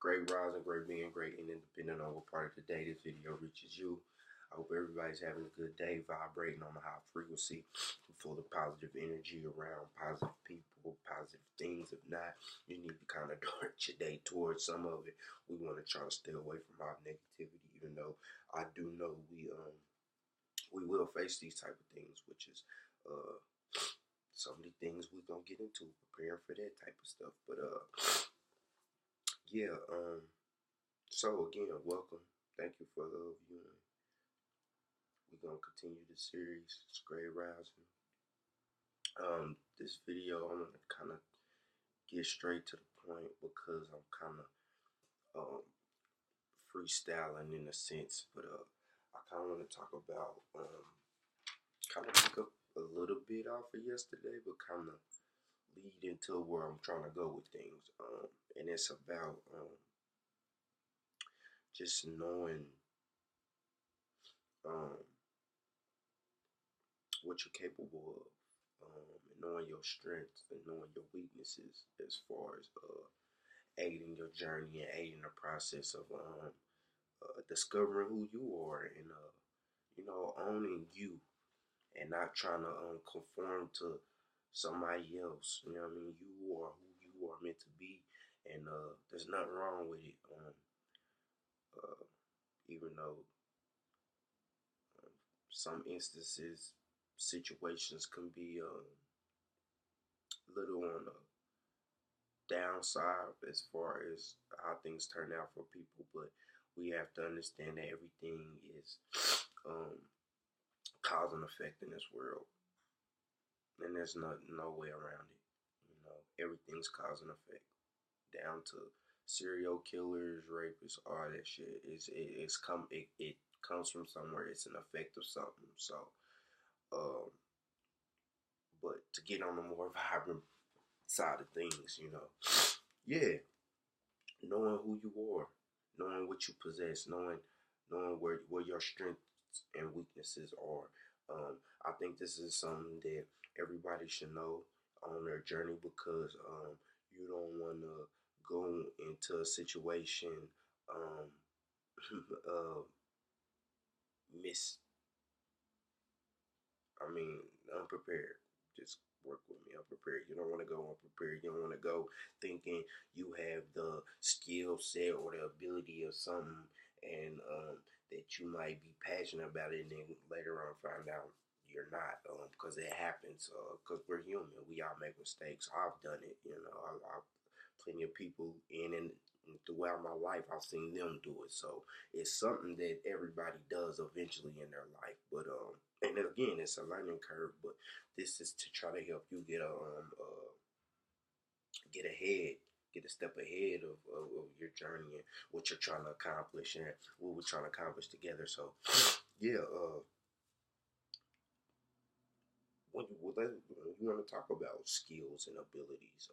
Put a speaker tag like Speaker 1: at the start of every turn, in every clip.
Speaker 1: Great rising, great being, great and independent on what part of the day this video reaches you. I hope everybody's having a good day, vibrating on a high frequency, full of positive energy around positive people, positive things. If not, you need to kind of direct your day towards some of it. We want to try to stay away from our negativity, even though I do know we will face these type of things, which is some of the things we're gonna get into, preparing for that type of stuff. But yeah, so again, welcome. Thank you for viewing. We're gonna continue the series. It's Great Rising. This video I'm gonna kind of get straight to the point because I'm kind of freestyling in a sense, but I kind of want to talk about kind of pick up a little bit off of yesterday, but kind of lead into where I'm trying to go with things. And it's about just knowing what you're capable of, and knowing your strengths and knowing your weaknesses as far as aiding your journey and aiding the process of discovering who you are and owning you and not trying to conform to somebody else. You know what I mean? You are who you are meant to be, and there's nothing wrong with it. Even though some instances, situations can be a little on the downside as far as how things turn out for people, but we have to understand that everything is cause and effect in this world, and there's no way around it. You know, everything's cause and effect, down to serial killers, rapists, all that shit. It comes from somewhere. It's an effect of something. So, but to get on the more vibrant side of things, yeah, knowing who you are, knowing what you possess, knowing where your strengths and weaknesses are. I think this is something that everybody should know on their journey, because you don't want to go into a situation unprepared. Just work with me, unprepared. You don't want to go unprepared. You don't want to go thinking you have the skill set or the ability or something, and that you might be passionate about it, and then later on find out you're not, because it happens, because we're human. We all make mistakes. I've done it, I've plenty of people and throughout my life, I've seen them do it. So it's something that everybody does eventually in their life. But and again, it's a learning curve. But this is to try to help you get a step ahead of your journey and what you're trying to accomplish and what we're trying to accomplish together. So yeah, when you want to talk about skills and abilities,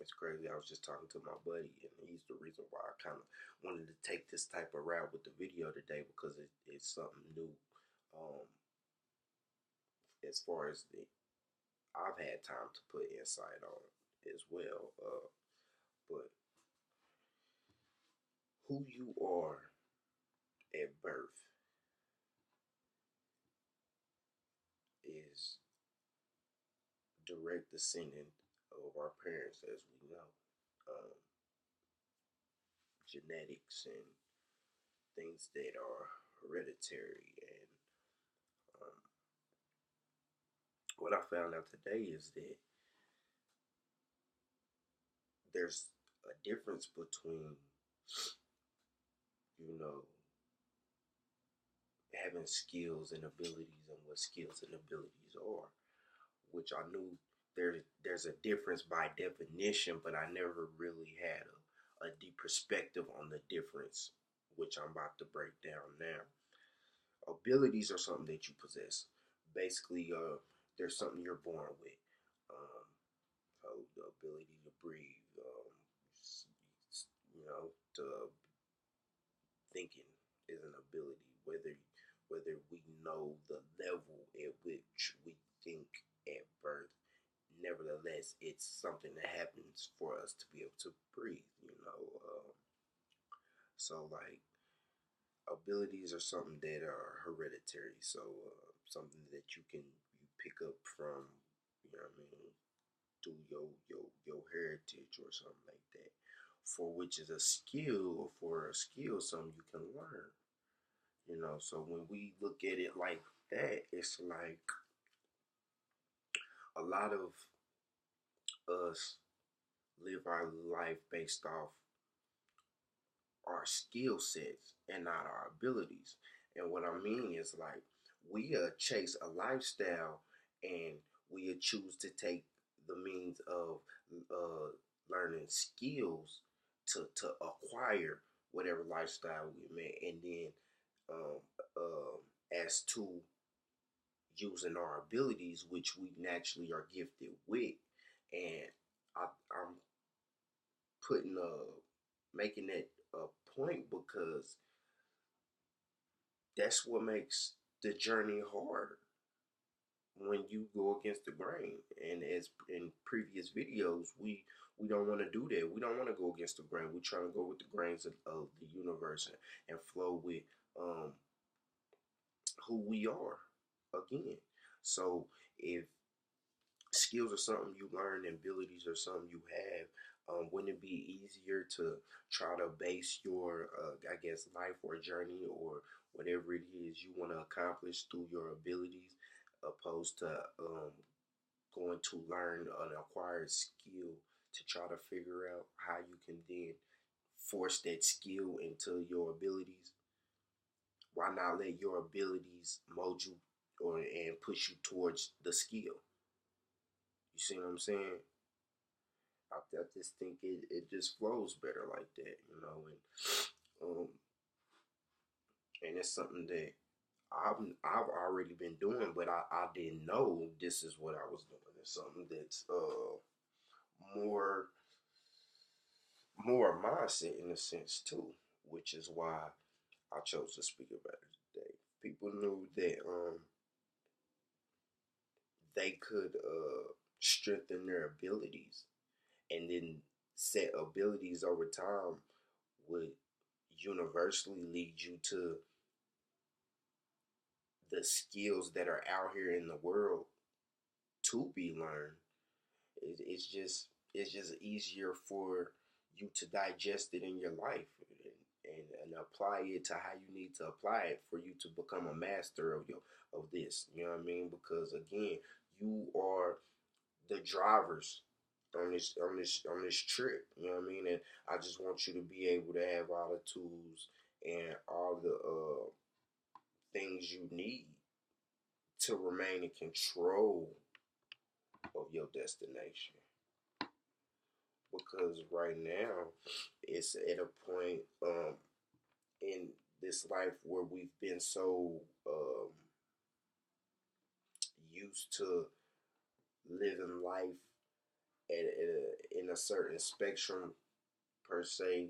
Speaker 1: it's crazy. I was just talking to my buddy, and he's the reason why I kind of wanted to take this type of route with the video today, because it's something new. As far as I've had time to put insight on as well. But who you are at birth is direct descendant of our parents, as we know. Genetics and things that are hereditary. And what I found out today is that there's a difference between, having skills and abilities and what skills and abilities are, which I knew there's a difference by definition, but I never really had a deep perspective on the difference, which I'm about to break down now. Abilities are something that you possess. Basically, there's something you're born with. So the ability to breathe, to thinking is an ability. Whether we know the level at which we think at birth, nevertheless, it's something that happens for us to be able to breathe. So like abilities are something that are hereditary. So something that you pick up from, you know what I mean, through your heritage or something like that. For which is a skill, or for a skill, something you can learn. You know, so when we look at it like that, it's like a lot of us live our life based off our skill sets and not our abilities. And what I mean is like we chase a lifestyle and we choose to take the means of learning skills to acquire whatever lifestyle we may, and then um, as to using our abilities, which we naturally are gifted with. And I'm putting making that a point because that's what makes the journey hard when you go against the grain. And as in previous videos, we don't want to do that. We don't want to go against the grain. We're trying to go with the grains of the universe, and flow with um, who we are again. So if skills are something you learn and abilities are something you have, wouldn't it be easier to try to base your, I guess, life or journey or whatever it is you want to accomplish through your abilities, opposed to going to learn an acquired skill to try to figure out how you can then force that skill into your abilities? Why not let your abilities mold you or and push you towards the skill? You see what I'm saying? I just think it just flows better like that, you know, and it's something that I've already been doing, but I didn't know this is what I was doing. It's something that's more more mindset in a sense too, which is why I chose to speak about it today. People knew that they could strengthen their abilities, and then set abilities over time would universally lead you to the skills that are out here in the world to be learned. It's just easier for you to digest it in your life, and apply it to how you need to apply it for you to become a master of this. You know what I mean? Because again, you are the drivers on this trip. You know what I mean? And I just want you to be able to have all the tools and all the things you need to remain in control of your destination. Because right now, it's at a point in this life where we've been so used to living life in a certain spectrum per se,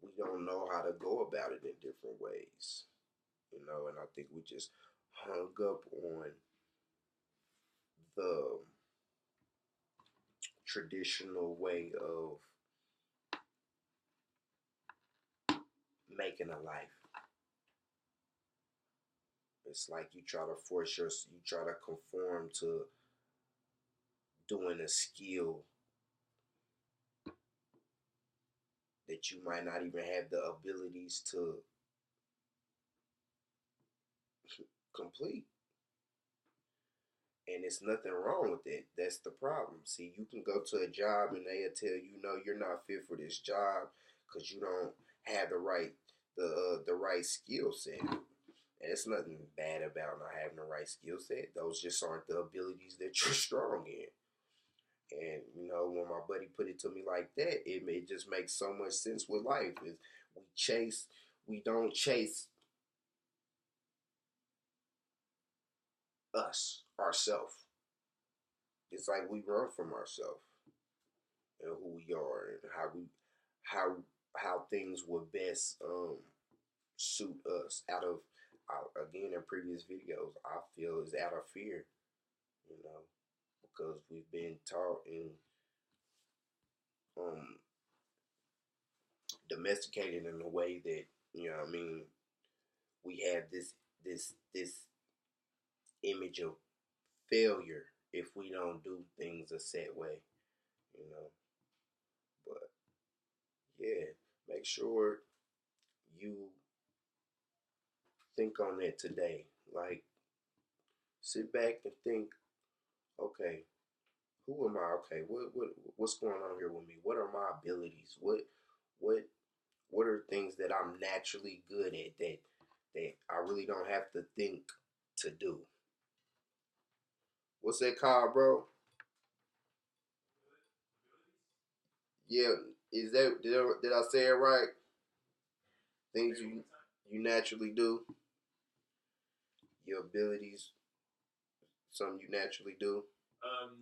Speaker 1: we don't know how to go about it in different ways, you know. And I think we just hung up on the traditional way of making a life. It's like you try to you try to conform to doing a skill that you might not even have the abilities to complete. And it's nothing wrong with it. That's the problem. See, you can go to a job and they'll tell you, no, you're not fit for this job because you don't have the right skill set. And it's nothing bad about not having the right skill set. Those just aren't the abilities that you're strong in. And you know, when my buddy put it to me like that, it just makes so much sense with life. Is we don't chase ourselves. It's like we run from ourselves and who we are and how how things would best suit us. Out of again in previous videos, I feel is out of fear, you know, because we've been taught in um the domesticated in a way that, you know what I mean, we have this image of failure if we don't do things a set way, you know. But yeah, make sure you think on that today. Like, sit back and think, okay, who am I? Okay, what's going on here with me? What are my abilities? What what are things that I'm naturally good at that I really don't have to think to do? What's that called, bro? Yeah, is that did I say it right? Things you naturally do, your abilities, something you naturally do.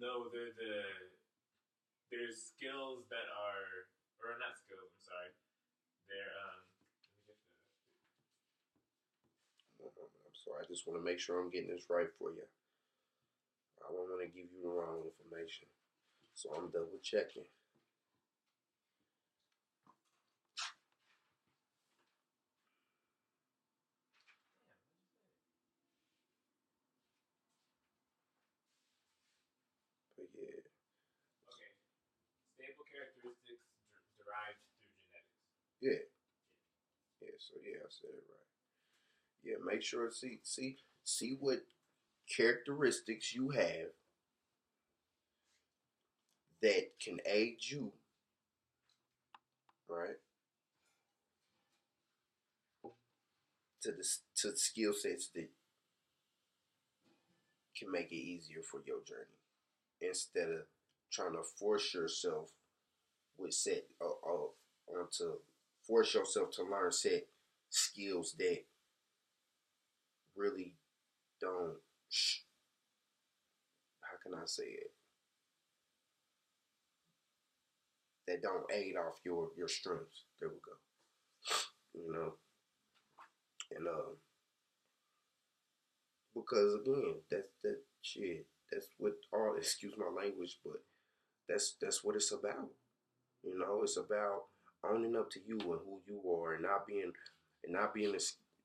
Speaker 2: No, there's skills that are, or not skills. I'm sorry. They're
Speaker 1: I'm sorry. I just want to make sure I'm getting this right for you. I don't want to give you the wrong information, so I'm double checking. But yeah,
Speaker 2: okay. Stable characteristics derived through genetics.
Speaker 1: yeah, yeah. So yeah, I said it right. Yeah, make sure see what characteristics you have that can aid you, right, to the skill sets that can make it easier for your journey instead of trying to force yourself with set onto force yourself to learn set skills that really don't how can I say it, that don't aid off your strengths. There we go. You know, and because again, that's that shit. That's what all. Excuse my language, but that's what it's about. You know, it's about owning up to you and who you are, and not being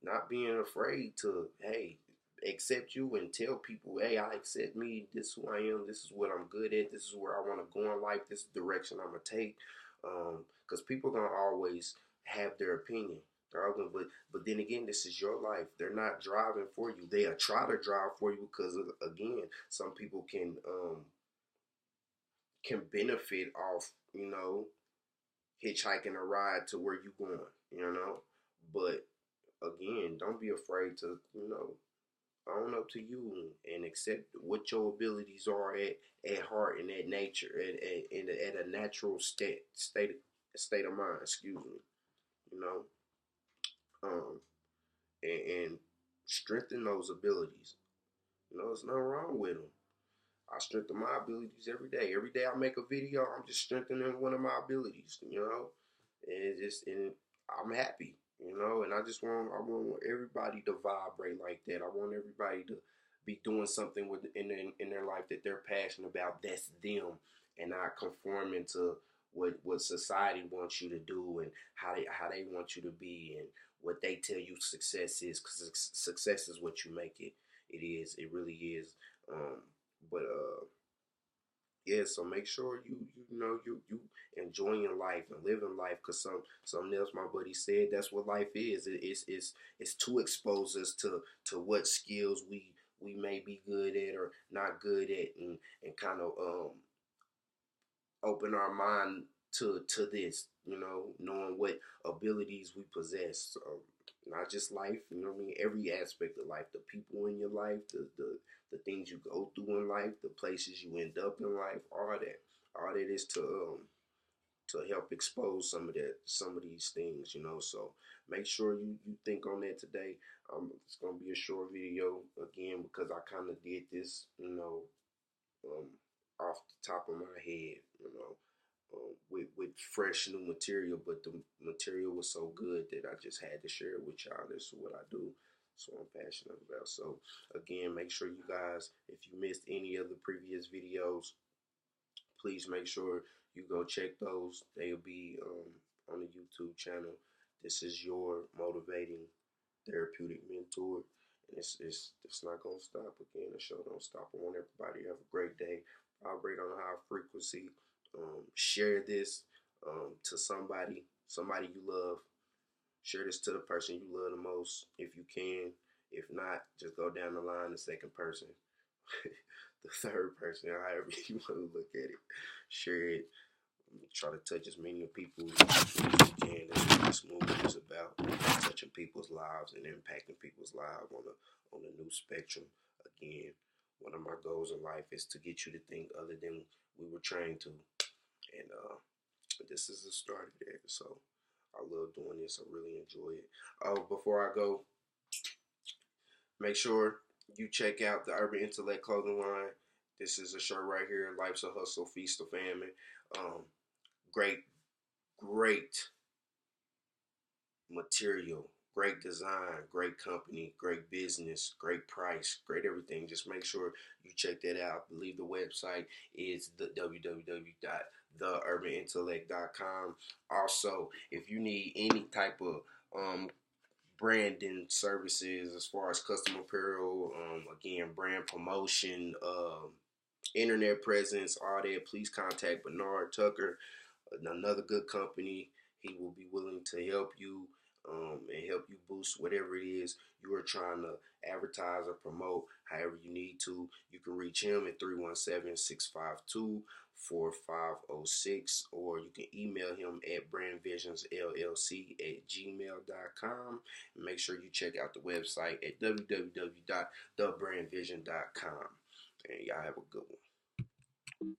Speaker 1: not being afraid to accept you and tell people, hey, I accept me. This is who I am. This is what I'm good at. This is where I want to go in life. This is the direction I'm gonna take. Because people gonna always have their opinion. But then again, this is your life. They're not driving for you. They'll try to drive for you because again, some people can benefit off, hitchhiking a ride to where you going. But again, don't be afraid to, own up to you and accept what your abilities are at heart and at nature, at a natural state of mind. Excuse me. You know, um, and strengthen those abilities. There's nothing wrong with them. I strengthen my abilities every day. Every day I make a video, I'm just strengthening one of my abilities. And I'm happy. And I want everybody to vibrate like that. I want everybody to be doing something in their life that they're passionate about. That's them, and not conforming to what society wants you to do and how they want you to be and what they tell you success is. Because success is what you make it. It is. It really is. But yeah, so make sure you enjoying life and living life, because something else my buddy said, that's what life is. It's to expose us to what skills we may be good at or not good at, and kind of open our mind to this, knowing what abilities we possess. So not just life, what I mean, every aspect of life, the people in your life, the things you go through in life, the places you end up in life, all that is to help expose some of these things. So make sure you think on that today. It's gonna be a short video again because I kind of did this, um, off the top of my head, with fresh new material, but the material was so good that I just had to share it with y'all. This is what I do, so I'm passionate about. So again, make sure you guys, if you missed any of the previous videos, please make sure you go check those. They'll be on the YouTube YouTube channel. This is your motivating therapeutic mentor. And it's not gonna stop again. The show don't stop. I want everybody to have a great day. Vibrate on a high frequency. Share this to somebody you love. Share this to the person you love the most if you can. If not, just go down the line, the second person, the third person, however you want to look at it. Share it. Try to touch as many people as you can. That's what this movement is about. Touching people's lives and impacting people's lives on a new spectrum. Again, one of my goals in life is to get you to think other than we were trained to. And this is the start of that. So I love doing this. I really enjoy it. Oh, before I go, make sure you check out the Urban Intellect clothing line. This is a shirt right here. Life's a hustle, feast of famine. Great, great material, great design, great company, great business, great price, great everything. Just make sure you check that out. I believe the website is the www.theurbanintellect.com. Also, if you need any type of branding services as far as custom apparel, again, brand promotion, internet presence, all that, please contact Bernard Tucker, another good company. He will be willing to help you and help you boost whatever it is you are trying to advertise or promote, however you need to. You can reach him at 317-652-4506, or you can email him at brandvisionsllc@gmail.com. And make sure you check out the website at www.thebrandvision.com. And y'all have a good one.